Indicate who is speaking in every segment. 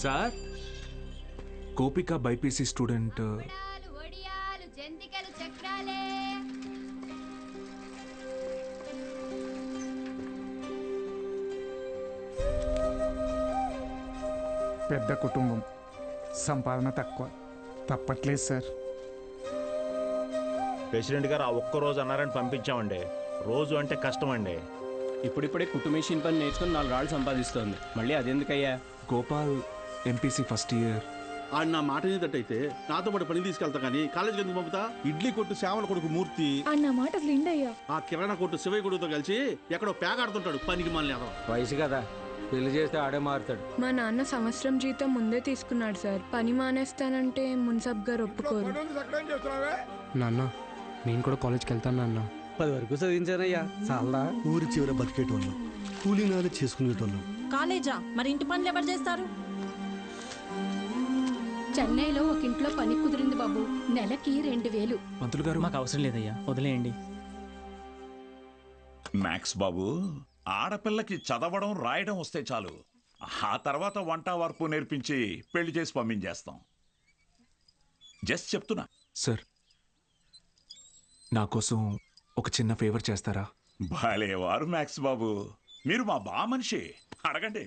Speaker 1: Sir గోపిక BiPC student
Speaker 2: పెద్ద కుటుంబం, సంపాదన తక్కువ, తప్పట్లేదు సార్.
Speaker 3: ప్రెసిడెంట్ గారు ఆ ఒక్క రోజు అన్నారని పంపించామండి. రోజు అంటే కష్టం అండి.
Speaker 4: ఇప్పుడిప్పుడే కుటుంబేషన్ పని నేర్చుకుని 4 రాళ్ళు సంపాదిస్తోంది. మళ్ళీ అదెందుకయ్యా?
Speaker 1: Gopal MPC first year.
Speaker 5: ఆడు నా మాట ఏదట్టయితే నాతో పాటు పని తీసుకెళ్తా కానీ కాలేజీకి ఎందుకు పంపుతా? ఇడ్లీ కొట్టు శ్యామల కొడుకు మూర్తి
Speaker 6: అన్న మాట విండయ్యా.
Speaker 5: ఆ కిరాణా కొట్టు శివయ్య కొడుకుతో కలిసి ఎక్కడో పేకాడుతుంటాడు. పనికి మళ్ళీ అదవ
Speaker 7: వయసు కదా, పెళ్లి చేస్తే ఆడే మారుతాడు.
Speaker 6: మా నాన్న సంవత్సరం జీతం ముందే తీసుకున్నాడు సార్. పని మానేస్తానంటే మున్సబ్ గారు ఒప్పుకోరు.
Speaker 8: నాన్న నేను కూడా కాలేజ్కి వెళ్తాను నాన్న.
Speaker 7: 10 వరకు చదివించానయ్యా, చాలా.
Speaker 9: ఊరి చివర బతికేటోళ్ళం, కూలీనాలు చేసుకునేటోళ్ళం.
Speaker 10: కాలేజా? మరి ఇంటి పనులు ఎవరు చేస్తారు?
Speaker 11: చెన్నైలో ఒక ఇంట్లో పని కుదిరింది బాబు, నెలకి 2000.
Speaker 1: మంత్రులు గారు
Speaker 4: మాకు అవసరం లేదయ్యా, వదిలేయండి.
Speaker 12: మ్యాక్స్ బాబు, ఆడపిల్లకి చదవడం రాయడం వస్తే చాలు. ఆ తర్వాత వంట వార్పు నేర్పించి పెళ్లి చేసి పంపించేస్తాం. జస్ట్ చెప్తున్నా.
Speaker 1: సార్ నా కోసం ఒక చిన్న ఫేవర్ చేస్తారా?
Speaker 12: భలేవారు మ్యాక్స్ బాబు, మీరు మా బా మనిషి, అడగండి.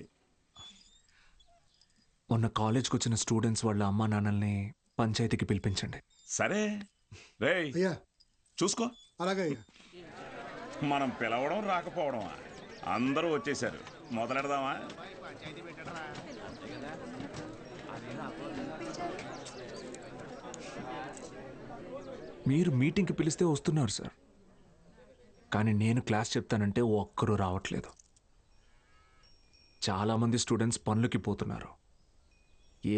Speaker 1: మొన్న కాలేజ్కి వచ్చిన స్టూడెంట్స్ వాళ్ళ అమ్మా నాన్నల్ని పంచాయతీకి పిలిపించండి.
Speaker 12: సరే రేయ్, చూసుకో.
Speaker 9: అలాగే.
Speaker 12: మనం పిలవడం రాకపోవడమా? అందరూ వచ్చేసారు, మొదలెడదామా?
Speaker 1: మీరు మీటింగ్కి పిలిస్తే వస్తున్నారు సార్, కానీ నేను క్లాస్ చెప్తానంటే ఒక్కరూ రావట్లేదు. చాలామంది స్టూడెంట్స్ పనులకి పోతున్నారు.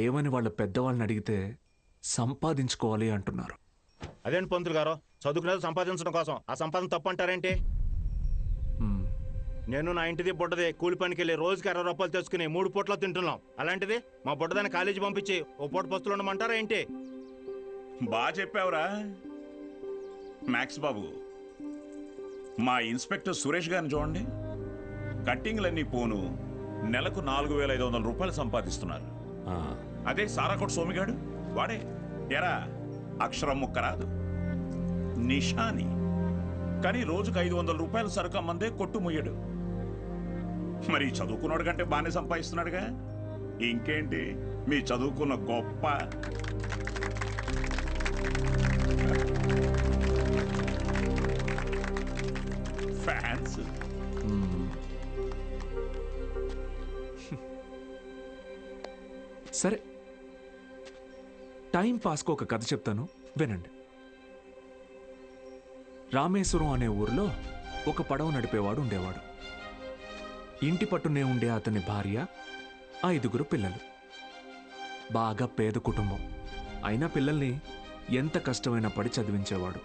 Speaker 1: ఏమని వాళ్ళ పెద్దవాళ్ళని అడిగితే సంపాదించుకోవాలి అంటున్నారు.
Speaker 3: అదేంటి పంతులు గారు, చదువుకునేది సంపాదించడం కోసం, ఆ సంపాదన తప్పు అంటారేంటి? నేను నా ఇంటిది బుడ్డది కూలి పనికి వెళ్ళి రోజుకి 60 రూపాయలు తెచ్చుకుని 3 పూటలో తింటున్నాం. అలాంటిది మా బుడ్డదాన్ని కాలేజీ పంపించి ఓ పూట పస్తులు ఉండమంటారా ఏంటి?
Speaker 12: బాగా చెప్పావురా మ్యాక్స్ బాబు. మా ఇన్స్పెక్టర్ సురేష్ గారిని చూడండి, కట్టింగ్లన్నీ పోను నెలకు 4500 రూపాయలు సంపాదిస్తున్నారు. అదే సారాకోట సోమిగాడు, వాడే ఎరా అక్షరం ముక్క రాదు, నిషాని, కానీ రోజుకు 500 రూపాయలు సరుకు అమ్మందే కొట్టు ముయ్యడు. మరి చదువుకున్నాడు కంటే బాగానే సంపాదిస్తున్నాడుగా. ఇంకేంటి మీ చదువుకున్న గొప్ప. ఫ్యాన్స్.
Speaker 1: సరే, టైం పాస్కు ఒక కథ చెప్తాను, వినండి. రామేశ్వరం అనే ఊరిలో ఒక పడవ నడిపేవాడు ఉండేవాడు. ఇంటి పట్టునే ఉండే అతని భార్య, 5 పిల్లలు. బాగా పేద కుటుంబం అయినా పిల్లల్ని ఎంత కష్టమైనా పడి చదివించేవాడు.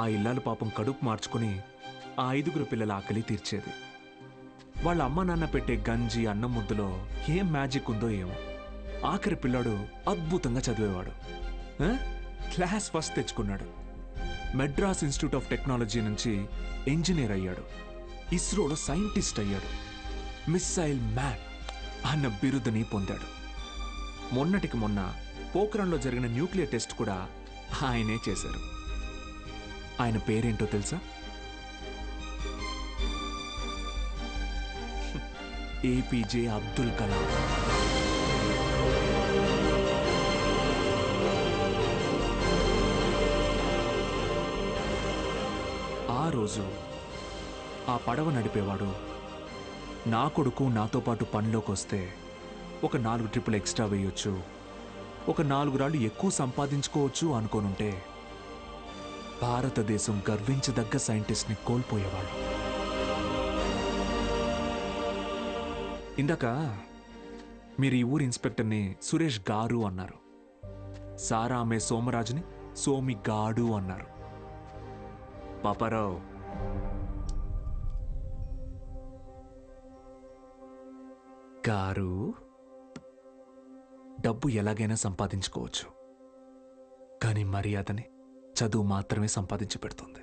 Speaker 1: ఆ ఇల్లాలు పాపం కడుపు మార్చుకుని ఆ 5 పిల్లల ఆకలి తీర్చేది. వాళ్ళ అమ్మ నాన్న పెట్టే గంజి అన్నం ముద్దలో ఏం మ్యాజిక్ ఉందో ఏమో, ఆఖరి పిల్లాడు అద్భుతంగా చదివేవాడు. క్లాస్ ఫస్ట్ తెచ్చుకున్నాడు. మెడ్రాస్ ఇన్స్టిట్యూట్ ఆఫ్ టెక్నాలజీ నుంచి ఇంజనీర్ అయ్యాడు. ఇస్రోలో సైంటిస్ట్ అయ్యాడు. మిస్సైల్ మ్యాన్ అన్న బిరుదుని పొందాడు. మొన్నటికి మొన్న పోఖ్రాన్లో జరిగిన న్యూక్లియర్ టెస్ట్ కూడా ఆయనే చేశారు. ఆయన పేరేంటో తెలుసా? ఏపీజే అబ్దుల్ కలాం. ఆ రోజు ఆ పడవ నడిపేవాడు, నా కొడుకు నాతో పాటు పనిలోకి వస్తే ఒక 4 ట్రిప్పులు ఎక్స్ట్రా వేయొచ్చు, ఒక 4 రాళ్ళు ఎక్కువ సంపాదించుకోవచ్చు అనుకోనుంటే భారతదేశం గర్వించదగ్గ సైంటిస్ట్ని కోల్పోయేవాడు. ఇందాక మీరు ఈ ఊరి ఇన్స్పెక్టర్ని సురేష్ గారు అన్నారు. సారా ఆమె సోమరాజుని సోమి గాడు అన్నారు. పాపారావు, గారు, డబ్బు ఎలాగైనా సంపాదించుకోవచ్చు, కానీ మర్యాదని చదువు మాత్రమే సంపాదించి పెడుతుంది.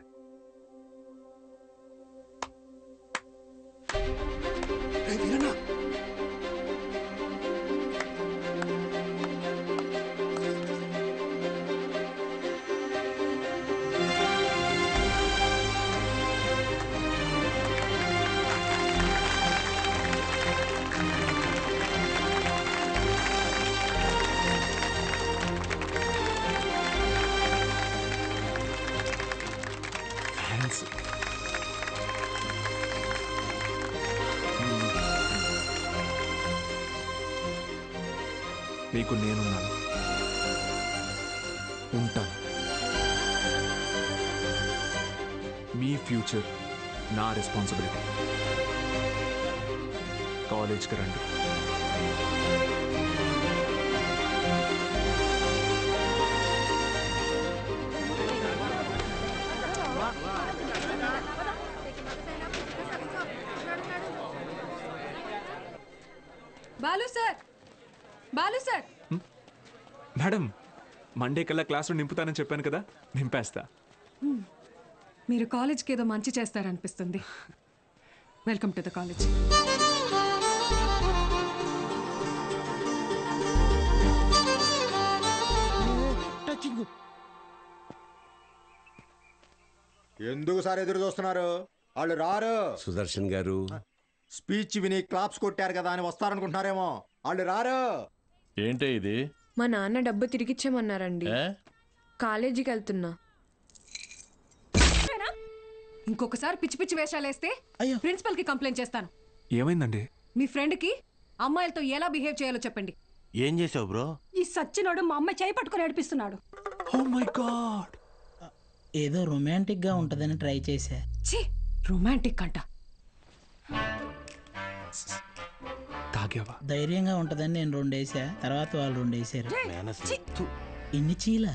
Speaker 1: మీకు నేనున్నాను, ఉంటాను. మీ ఫ్యూచర్ నా రెస్పాన్సిబిలిటీ. కాలేజ్కి రండి.
Speaker 11: Balu sir, Balu sir.
Speaker 1: Madam, Monday కల్లా క్లాసులో నింపుతానని చెప్పాను కదా, నింపేస్తా.
Speaker 11: మీరు కాలేజ్కి ఏదో మంచి చేస్తారనిపిస్తుంది. Welcome to the college.
Speaker 13: ఎందుకు సార్ ఎదురు చూస్తున్నారు? వాళ్ళు రారు.
Speaker 9: సుదర్శన్ గారు
Speaker 13: స్పీచ్ విని క్లాప్స్ కొట్టారు కదా అని వస్తారనుకుంటున్నారేమో. వాళ్ళు రారు.
Speaker 14: ఏంటే ఇది?
Speaker 6: మా నాన్న డబ్బు తిరిగిచ్చామన్నారండి. కాలేజీకి వెళ్తున్నా.
Speaker 11: ఇంకొకసారి పిచ్చి పిచ్చి వేషాలు వేస్తే ప్రిన్సిపల్ కి కంప్లైంట్ చేస్తాను.
Speaker 1: ఏమైందండి?
Speaker 11: మీ ఫ్రెండ్ కి అమ్మాయిలతో ఎలా బిహేవ్ చేయాలో చెప్పండి.
Speaker 3: ఏం చేసావు బ్రో?
Speaker 11: ఈ సచ్చినోడు మా అమ్మాయి చేయి పట్టుకొని నడిపిస్తున్నాడు.
Speaker 1: Oh my god.
Speaker 15: ఏదో రొమాంటిక్ గా ఉంటదని ట్రై చేశా.
Speaker 11: ఛీ, రొమాంటిక్ అంట.
Speaker 1: తాగావా?
Speaker 15: ధైర్యంగా ఉంటదని నేను 2 వేసా, తర్వాత వాళ్ళు 2 వేసారు. ఇన్ని చీల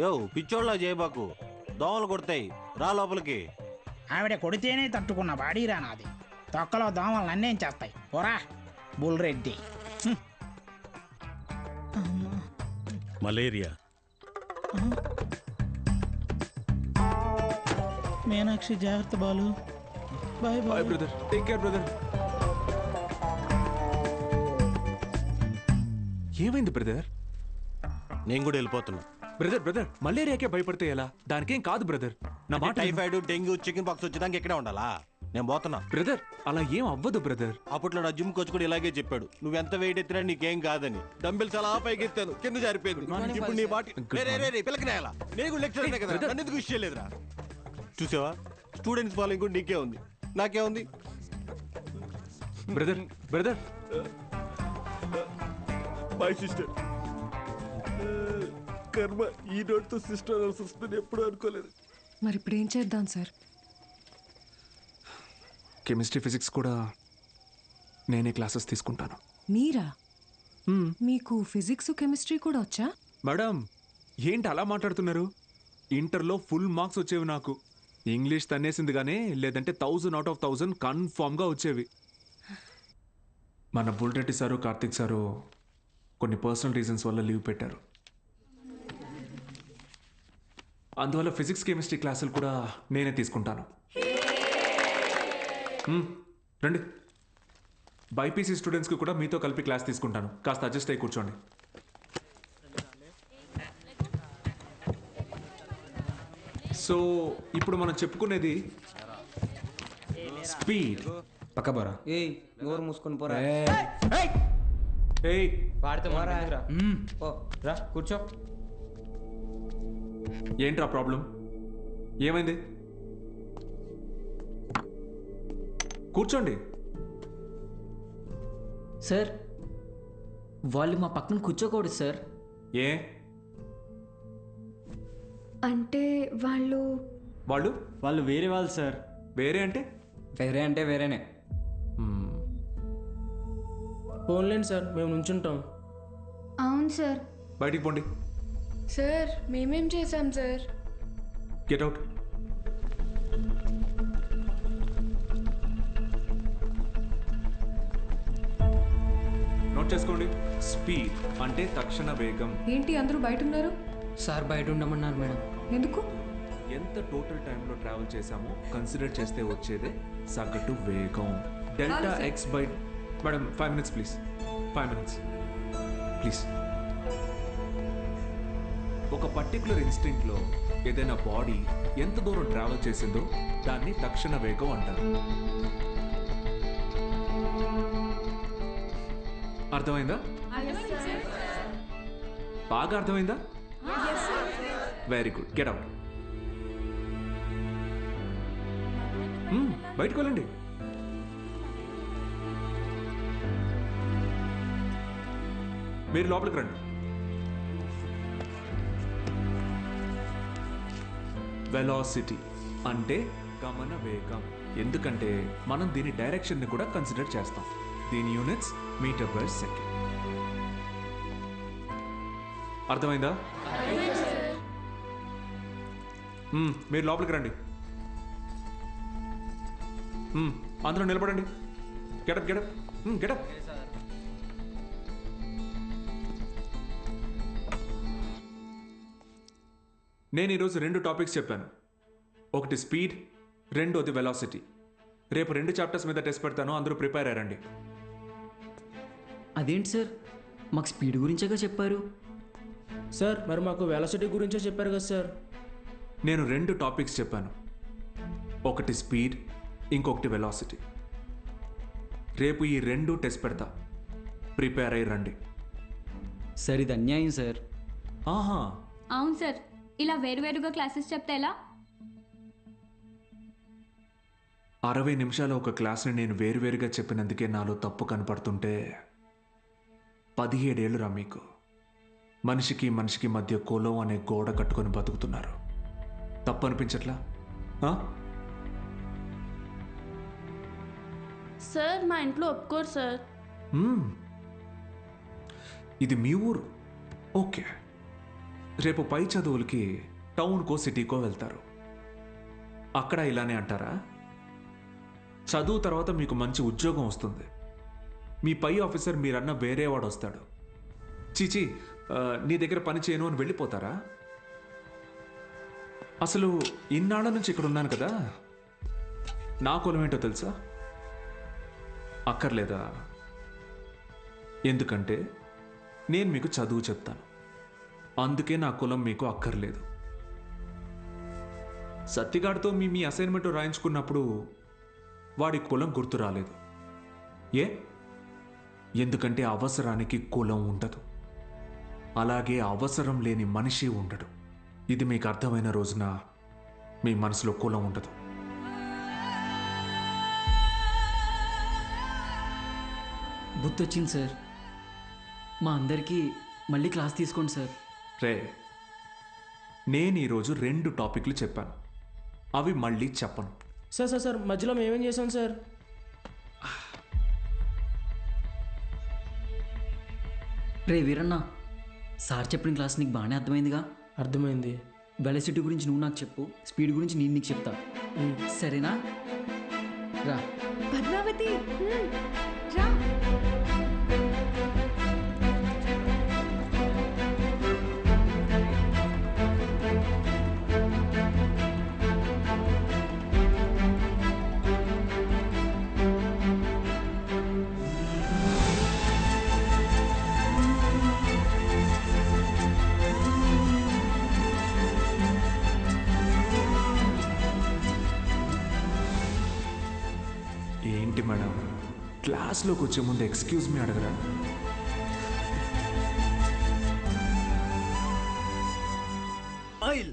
Speaker 3: యో పిచ్చోళ్ళ చేయబాకు, దోమలు కొడతాయి, రా లోపలికి.
Speaker 15: ఆవిడ కొడితేనే తట్టుకున్న బాడీరా నాది. తొక్కలో దోమలు నన్నేం చేస్తాయి? ఓరా బుల్రెడ్డి.
Speaker 14: మలేరియా.
Speaker 15: మీనాక్షి జాగ్రత్త Balu. Bye
Speaker 1: bye brother, take care brother. ఏమైంది బ్రదర్?
Speaker 3: నేను కూడా వెళ్ళిపోతున్నా.
Speaker 1: బ్రదర్ బ్రదర్, మలేరియాకే భయపడితే ఎలా? దానికేం కాదు బ్రదర్. నా మాట
Speaker 3: టైఫాయిడ్, డెంగ్యూ, చికెన్ పాక్స్ వచ్చేదానికి ఇక్కడే ఉండాలా? నేను పోతున్నా.
Speaker 1: బ్రదర్, అలా ఏం అవ్వదు బ్రదర్.
Speaker 3: అప్పట్లో నా జిమ్ కోచ్ కూడా ఇలాగే చెప్పాడు, నువ్వెంత వెయిట్ ఎత్తినా నీకేం కాదని. డంబెల్స్ అలా పైకి ఎత్తాను, కింద జారిపోయింది. ఇప్పుడు నీ బాటి పిల్లకి నేలా? నేను కూడా లెక్చర్ కదా, నన్ను ఎందుకు విషయం లేదురా? చూసావా, స్టూడెంట్స్ ఫాలోయింగ్ కూడా నీకే ఉంది, నాకే ఉంది.
Speaker 1: Brother brother,
Speaker 5: my sister. కర్మ ఈ నోట్తో సిస్టర్ వస్తుంది ఎప్పుడు అనుకోలేదు.
Speaker 11: మరి ఇప్పుడు ఏం చేద్దాం సార్?
Speaker 1: కెమిస్ట్రీ, ఫిజిక్స్ కూడా నేనే క్లాసెస్ తీసుకుంటాను.
Speaker 11: మీరా? మీకు ఫిజిక్స్, కెమిస్ట్రీ కూడా వచ్చా?
Speaker 1: మేడం, ఏంటి అలా మాట్లాడుతున్నారు? ఇంటర్లో ఫుల్ మార్క్స్ వచ్చేవి నాకు. ఇంగ్లీష్ తన్నేసింది కానీ, లేదంటే 1000 out of 1000 కన్ఫామ్గా వచ్చేవి. మన బుల్రెడ్డి సారు, కార్తిక్ సారు కొన్ని పర్సనల్ రీజన్స్ వల్ల లీవ్ పెట్టారు. అందువల్ల ఫిజిక్స్, కెమిస్ట్రీ క్లాసులు కూడా నేనే తీసుకుంటాను. రండి. బైపీసీ స్టూడెంట్స్కి కూడా మీతో కలిపి క్లాస్ తీసుకుంటాను. కాస్త అడ్జస్ట్ అయ్యి కూర్చోండి. సో ఇప్పుడు మనం చెప్పుకునేది స్పీడ్.
Speaker 7: పక్క బోరా. ఏయ్, నోరు మూసుకొని పోరా.
Speaker 1: ఏయ్,
Speaker 7: వాడితే మారా. ఓ రా కూర్చో.
Speaker 1: ఏంట్రా ప్రాబ్లం? ఏమైంది? కూర్చోండి.
Speaker 16: సార్, వాళ్ళు మా పక్కన కూర్చోకూడదు సార్.
Speaker 1: ఏ
Speaker 6: అంటే వాళ్ళు
Speaker 4: వాళ్ళు వేరే వాళ్ళు సార్.
Speaker 1: వేరే అంటే?
Speaker 7: వేరే అంటే వేరేనే.
Speaker 8: ఫోన్లేండి సార్, మేము నుంచుంటాం.
Speaker 6: అవును సార్.
Speaker 1: బయటికి పోండి.
Speaker 6: సార్, మేమేం చేశాం సార్?
Speaker 1: Get out. నోట్ చేసుకోండి. స్పీడ్ అంటే తక్షణ వేగం.
Speaker 11: ఏంటి అందరూ బయట ఉన్నారు?
Speaker 8: సార్ బయట ఉండమన్నారు మేడం.
Speaker 11: ఎందుకు?
Speaker 1: ఎంత టోటల్ టైంలో ట్రావెల్ చేశామో కన్సిడర్ చేస్తే వచ్చేదే సగటు వేగం. Delta X by. Madam 5 minutes please. 5 minutes please. ఒక పర్టికులర్ ఇన్స్టింక్ట్లో ఏదైనా బాడీ ఎంత దూరం ట్రావెల్ చేసిందో దాన్ని తక్షణ వేగం అంటారు. అర్థమైందా? బాగా అర్థమైందా? Very good. Get out. బయటకు వెళ్ళండి. మీరు లోపలికి రండి. వెలాసిటీ అంటే గమన వేగం. ఎందుకంటే మనం దీని డైరెక్షన్ ని కూడా కన్సిడర్ చేస్తాం. దీని యూనిట్స్ మీటర్ పర్ సెకండ్. అర్థమైందా? మీరు లోపలికి రండి. అందరూ నిలబడండి. Get up get up get up. నేను ఈరోజు 2 టాపిక్స్ చెప్పాను. ఒకటి స్పీడ్, రెండోది వెలాసిటీ. రేపు 2 చాప్టర్స్ మీద టెస్ట్ పెడతాను, అందరూ ప్రిపేర్ అయ్యారండి.
Speaker 16: అదేంటి సార్, మాకు స్పీడ్ గురించేగా చెప్పారు.
Speaker 4: సార్ మరి మాకు వెలాసిటీ గురించే చెప్పారు కదా సార్.
Speaker 1: నేను 2 టాపిక్స్ చెప్పాను. ఒకటి స్పీడ్, ఇంకొకటి వెలాసిటీ. రేపు ఈ 2 టెస్ట్ పెడతా, ప్రిపేర్ అయ్యి రండి.
Speaker 16: సార్ ఇది అన్యాయం సార్.
Speaker 1: ఆహా,
Speaker 14: అవును సార్, ఇలా వేరువేరుగా క్లాసెస్ చెప్తే ఎలా?
Speaker 1: 60 నిమిషాల ఒక క్లాస్ని నేను వేరువేరుగా చెప్పినందుకే నాలో తప్పు కనపడుతుంటే 17 ఏళ్ళురా మీకు. మనిషికి మనిషికి మధ్య కులం అనే గోడ కట్టుకొని బతుకుతున్నారు. తప్పు అనిపించట్లా?
Speaker 17: సార్ మా ఇంట్లో ఒప్పుకోరు సార్.
Speaker 1: ఇది మీ ఊరు, ఓకే. రేపు పై చదువులకి టౌన్కో సిటీకో వెళ్తారు. అక్కడ ఇలానే అంటారా? చదువు తర్వాత మీకు మంచి ఉద్యోగం వస్తుంది. మీ పై ఆఫీసర్ మీరన్న వేరేవాడు వస్తాడు. చీచి నీ దగ్గర పని చేయను అని వెళ్ళిపోతారా? అసలు ఇన్నాళ్ళ నుంచి ఇక్కడ ఉన్నాను కదా, నా కులం ఏంటో తెలుసా? అక్కర్లేదా? ఎందుకంటే నేను మీకు చదువు చెప్తాను, అందుకే నా కులం మీకు అక్కర్లేదు. సత్తిగాడితో మీ అసైన్మెంట్ రాయించుకున్నప్పుడు వాడి కులం గుర్తు రాలేదు. ఎందుకంటే అవసరానికి కులం ఉండదు, అలాగే అవసరం లేని మనిషి ఉండడు. ఇది మీకు అర్థమైన రోజున మీ మనసులో కులం ఉండదు.
Speaker 16: గుర్తొచ్చింది సార్, మా అందరికీ మళ్ళీ క్లాస్ తీసుకోండి సార్.
Speaker 1: రే, నేను ఈరోజు 2 టాపిక్లు చెప్పాను, అవి మళ్ళీ చెప్పను.
Speaker 4: సార్ సార్ సార్ మధ్యలో మేమేం చేసాం సార్?
Speaker 16: రే వీరన్న, సార్ చెప్పిన క్లాస్ నీకు బాగానే అర్థమైందిగా?
Speaker 4: అర్థమైంది.
Speaker 16: వెలాసిటీ గురించి నువ్వు నాకు చెప్పు, స్పీడ్ గురించి నేను నీకు చెప్తా, సరేనా? రా
Speaker 6: పద్మావతి, రా.
Speaker 1: ఏంటి మేడం, క్లాస్లోకి వచ్చే ముందు ఎక్స్క్యూజ్ మీ అడగరా?
Speaker 3: ఆయిల్